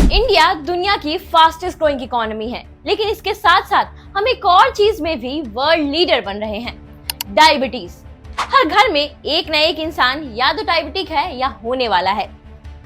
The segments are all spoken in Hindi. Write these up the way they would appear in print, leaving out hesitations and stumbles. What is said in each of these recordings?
इंडिया दुनिया की फास्टेस्ट ग्रोइंग इकोनॉमी है, लेकिन इसके साथ साथ हम एक और चीज में भी वर्ल्ड लीडर बन रहे हैं, डायबिटीज। हर घर में एक न एक इंसान या तो डायबिटिक है या होने वाला है।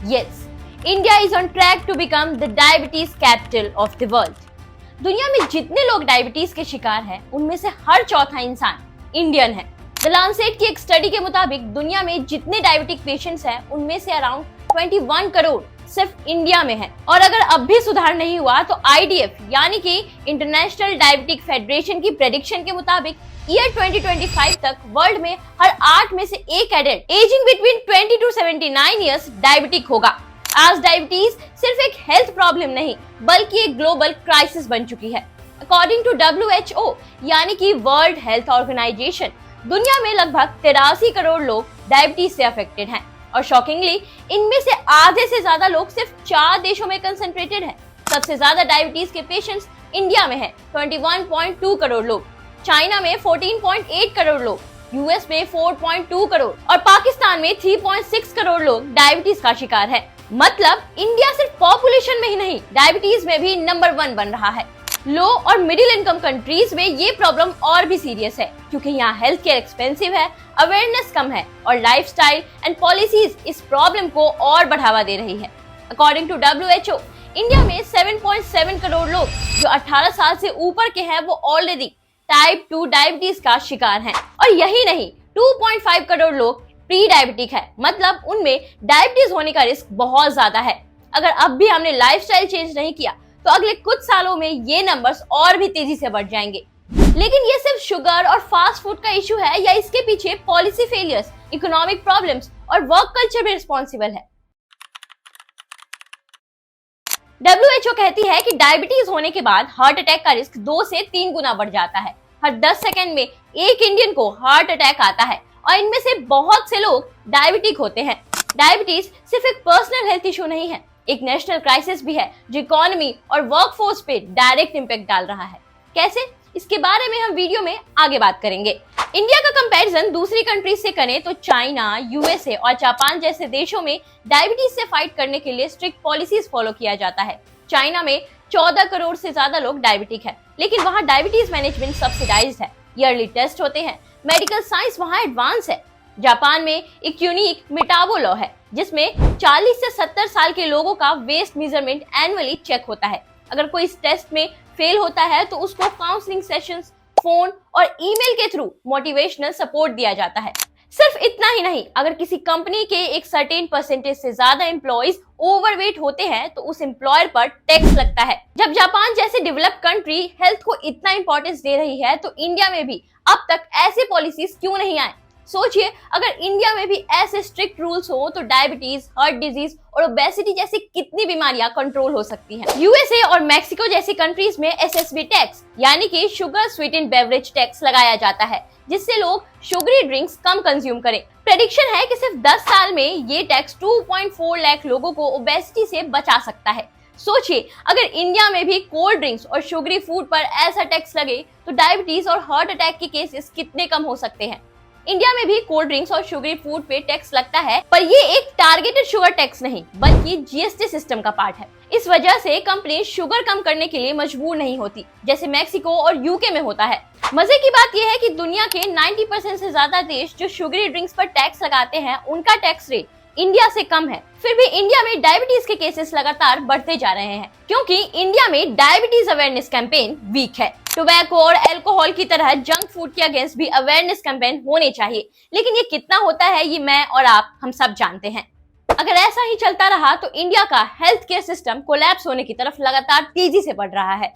Yes, India is on track to become the diabetes capital of the world. दुनिया में जितने लोग डायबिटीज के शिकार हैं, उनमें से हर चौथा इंसान इंडियन है। द लांसेट की एक स्टडी के मुताबिक दुनिया में जितने डायबिटिक पेशेंट्स हैं, उनमें से अराउंड 21 करोड़ सिर्फ इंडिया में है। और अगर अब भी सुधार नहीं हुआ तो IDF यानी कि इंटरनेशनल डायबिटिक फेडरेशन की प्रेडिक्शन के मुताबिक ईयर 2025 तक वर्ल्ड में हर 8 में से एक adult ageing between 20 to 79 years diabetic होगा। आज डायबिटीज सिर्फ एक हेल्थ प्रॉब्लम नहीं, बल्कि एक ग्लोबल क्राइसिस बन चुकी है। अकॉर्डिंग टू WHO यानी कि वर्ल्ड हेल्थ ऑर्गेनाइजेशन, दुनिया में लगभग 83 करोड़ लोग डायबिटीज से अफेक्टेड हैं और शॉकिंगली इनमें से आधे से ज्यादा लोग सिर्फ 4 देशों में कंसंट्रेटेड हैं। सबसे ज्यादा डायबिटीज के पेशेंट्स इंडिया में हैं, 21.2 करोड़ लोग, चाइना में 14.8 करोड़ लोग, यूएस में 4.2 करोड़ और पाकिस्तान में 3.6 करोड़ लोग डायबिटीज का शिकार है। मतलब इंडिया सिर्फ पॉपुलेशन में ही नहीं, डायबिटीज में भी नंबर 1 बन रहा है। लो और मिडिल इनकम कंट्रीज में ये प्रॉब्लम और भी सीरियस है, क्योंकि यहाँ हेल्थ केयर एक्सपेंसिव है, अवेयरनेस कम है और लाइफस्टाइल एंड पॉलिसीज इस प्रॉब्लम को और बढ़ावा दे रही है। अकॉर्डिंग टू WHO, इंडिया में 7.7 करोड़ लोग जो 18 साल से ऊपर के हैं, वो ऑलरेडी टाइप 2 डायबिटीज का शिकार हैं। और यही नहीं, 2.5 करोड़ लोग प्री डायबिटिक है, मतलब उनमें डायबिटीज होने का रिस्क बहुत ज्यादा है। अगर अब भी हमने लाइफस्टाइल चेंज नहीं किया तो अगले कुछ सालों में ये नंबर्स और भी तेजी से बढ़ जाएंगे। लेकिन ये सिर्फ शुगर और फास्ट फूड का इशू है या इसके पीछे पॉलिसी फेलियर्स, इकोनॉमिक प्रॉब्लम्स और वर्क कल्चर भी रिस्पॉन्सिबल है? WHO कहती है कि डायबिटीज होने के बाद हार्ट अटैक का रिस्क 2 से 3 गुना बढ़ जाता है। हर 10 सेकंड में एक इंडियन को हार्ट अटैक आता है और इनमें से बहुत से लोग डायबिटिक होते हैं। डायबिटीज सिर्फ एक पर्सनल हेल्थ इशू नहीं है, एक नेशनल क्राइसिस भी है जो इकोनॉमी और वर्कफोर्स पे डायरेक्ट इंपैक्ट डाल रहा है। कैसे? इसके बारे में हम वीडियो में आगे बात करेंगे। इंडिया का कंपैरिजन दूसरी कंट्रीज से करें तो चाइना, USA और जापान जैसे देशों में डायबिटीज से फाइट करने के लिए स्ट्रिक्ट पॉलिसीज फॉलो किया जाता है। चाइना में 14 करोड़ से ज्यादा लोग डायबिटिक है, लेकिन वहाँ डायबिटीज मैनेजमेंट सब्सिडाइज्ड है, ईयरली टेस्ट होते हैं, मेडिकल साइंस वहाँ एडवांस है। जापान में एक यूनिक मेटाबो लॉ है, जिसमें 40 से 70 साल के लोगों का वेस्ट मेजरमेंट एनुअली चेक होता है। अगर कोई इस टेस्ट में फेल होता है तो उसको काउंसलिंग सेशंस, फोन और ईमेल के थ्रू मोटिवेशनल सपोर्ट दिया जाता है। सिर्फ इतना ही नहीं, अगर किसी कंपनी के एक सर्टेन परसेंटेज से ज्यादा एम्प्लॉइज ओवरवेट होते हैं तो उस एम्प्लॉयर पर टैक्स लगता है। जब जापान जैसे डेवलप्ड कंट्री हेल्थ को इतना इंपॉर्टेंस दे रही है, तो इंडिया में भी अब तक ऐसे पॉलिसीज क्यों नहीं आए? सोचिए, अगर इंडिया में भी ऐसे स्ट्रिक्ट रूल्स हो तो डायबिटीज, हार्ट डिजीज और ओबेसिटी जैसी कितनी बीमारियां कंट्रोल हो सकती हैं। USA और मैक्सिको जैसी कंट्रीज में SSB टैक्स यानी कि शुगर स्वीटेंड बेवरेज टैक्स लगाया जाता है, जिससे लोग शुगरी ड्रिंक्स कम कंज्यूम करें। प्रेडिक्शन है कि सिर्फ 10 साल में ये टैक्स 2.4 लाख लोगों को ओबेसिटी से बचा सकता है। सोचिए, अगर इंडिया में भी कोल्ड ड्रिंक्स और शुगरी फूड पर ऐसा टैक्स लगे तो डायबिटीज और हार्ट अटैक के केसेस कितने कम हो सकते हैं। इंडिया में भी कोल्ड ड्रिंक्स और शुगरी फूड पे टैक्स लगता है, पर ये एक टारगेटेड शुगर टैक्स नहीं, बल्कि GST सिस्टम का पार्ट है। इस वजह से कंपनी शुगर कम करने के लिए मजबूर नहीं होती, जैसे मैक्सिको और UK में होता है। मजे की बात यह है कि दुनिया के 90% से ज्यादा देश जो शुगरी ड्रिंक्स पर टैक्स लगाते हैं, उनका टैक्स रेट इंडिया से कम है। फिर भी इंडिया में डायबिटीज के केसेस लगातार बढ़ते जा रहे हैं, क्योंकि इंडिया में डायबिटीज अवेयरनेस कैंपेन वीक है। टोबैको और अल्कोहल की तरह जंक फूड के अगेंस्ट भी अवेयरनेस कैंपेन होने चाहिए, लेकिन ये कितना होता है ये मैं और आप हम सब जानते हैं। अगर ऐसा ही चलता रहा तो इंडिया का हेल्थ केयर सिस्टम कोलैप्स होने की तरफ लगातार तेजी से बढ़ रहा है।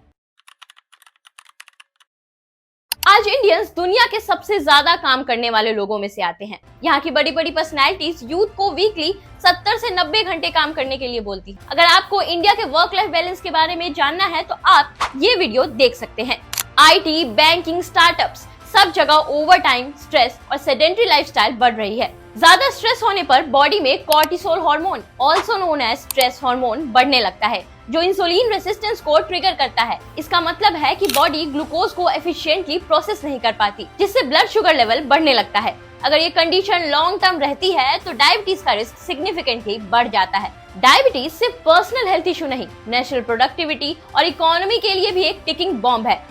आज इंडियंस दुनिया के सबसे ज्यादा काम करने वाले लोगों में से आते हैं। यहाँ की बड़ी बड़ी पर्सनैलिटीज यूथ को वीकली 70 से 90 घंटे काम करने के लिए बोलती है। अगर आपको इंडिया के वर्क लाइफ बैलेंस के बारे में जानना है तो आप ये वीडियो देख सकते हैं। IT, बैंकिंग, स्टार्टअप्स, सब जगह ओवर टाइम, स्ट्रेस और सेडेंटरी लाइफस्टाइल बढ़ रही है। ज्यादा स्ट्रेस होने पर बॉडी में cortisol hormone, also known as stress hormone, बढ़ने लगता है, जो इंसुलिन रेसिस्टेंस को ट्रिगर करता है। इसका मतलब है कि बॉडी ग्लूकोज को एफिशिएंटली प्रोसेस नहीं कर पाती, जिससे ब्लड शुगर लेवल बढ़ने लगता है। अगर ये कंडीशन लॉन्ग टर्म रहती है तो डायबिटीज का रिस्क सिग्निफिकेंटली बढ़ जाता है। डायबिटीज सिर्फ पर्सनल हेल्थ इशू नहीं, नेशनल प्रोडक्टिविटी और इकोनॉमी के लिए भी एक टिकिंग बॉम्ब है।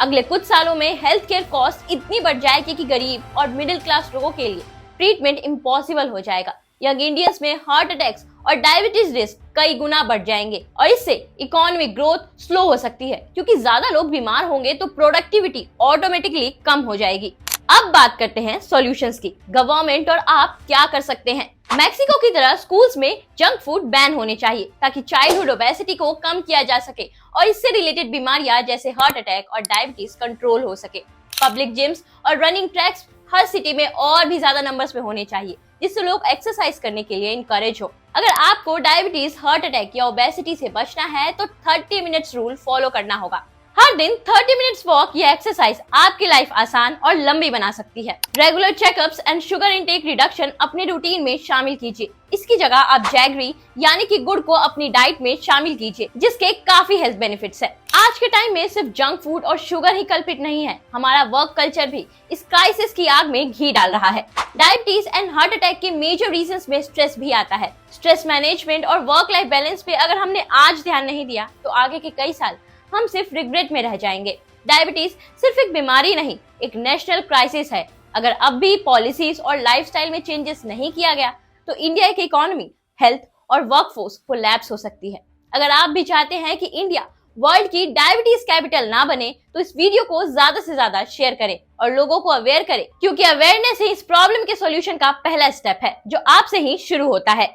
अगले कुछ सालों में हेल्थ केयर कॉस्ट इतनी बढ़ जाएगी कि गरीब और मिडिल क्लास लोगों के लिए ट्रीटमेंट इम्पॉसिबल हो जाएगा। यंग इंडियंस में हार्ट अटैक्स और डायबिटीज रिस्क कई गुना बढ़ जाएंगे और इससे इकोनॉमिक ग्रोथ स्लो हो सकती है, क्योंकि ज्यादा लोग बीमार होंगे तो प्रोडक्टिविटी ऑटोमेटिकली कम हो जाएगी। अब बात करते हैं सॉल्यूशंस की। गवर्नमेंट और आप क्या कर सकते हैं? मैक्सिको की तरह स्कूल्स में जंक फूड बैन होने चाहिए ताकि चाइल्डहुड ओबेसिटी को कम किया जा सके और इससे रिलेटेड बीमारियां जैसे हार्ट अटैक और डायबिटीज कंट्रोल हो सके। पब्लिक जिम्स और रनिंग ट्रैक्स हर सिटी में और भी ज्यादा नंबर्स में होने चाहिए, जिससे लोग एक्सरसाइज करने के लिए इनकरेज हो। अगर आपको डायबिटीज, हार्ट अटैक या ओबेसिटी से बचना है तो 30 मिनट्स रूल फॉलो करना होगा। हर दिन 30 मिनट्स वॉक या एक्सरसाइज आपकी लाइफ आसान और लंबी बना सकती है। Regular checkups and sugar intake reduction अपने रूटीन में शामिल कीजिए। इसकी जगह आप जैगरी यानी कि गुड़ को अपनी डाइट में शामिल कीजिए, जिसके काफी हेल्थ बेनिफिट्स है। आज के टाइम में सिर्फ जंक फूड और शुगर ही कल्पित नहीं है, हमारा वर्क कल्चर भी इस क्राइसिस की आग में घी डाल रहा है। डायबिटीज एंड हार्ट अटैक के मेजर रीजंस में स्ट्रेस भी आता है। स्ट्रेस मैनेजमेंट और वर्क लाइफ बैलेंस पे अगर हमने आज ध्यान नहीं दिया तो आगे के कई साल हम सिर्फ रिग्रेट में रह जाएंगे। डायबिटीज सिर्फ एक बीमारी नहीं, एक नेशनल क्राइसिस है। अगर अब भी पॉलिसीज और लाइफस्टाइल में चेंजेस नहीं किया गया तो इंडिया की इकोनॉमी, हेल्थ और वर्कफोर्स कोलैप्स हो सकती है। अगर आप भी चाहते हैं कि इंडिया वर्ल्ड की डायबिटीज कैपिटल ना बने तो इस वीडियो को ज्यादा से ज्यादा शेयर करें और लोगों को अवेयर करें, क्योंकि अवेयरनेस ही इस प्रॉब्लम के सॉल्यूशन का पहला स्टेप है जो आपसे ही शुरू होता है।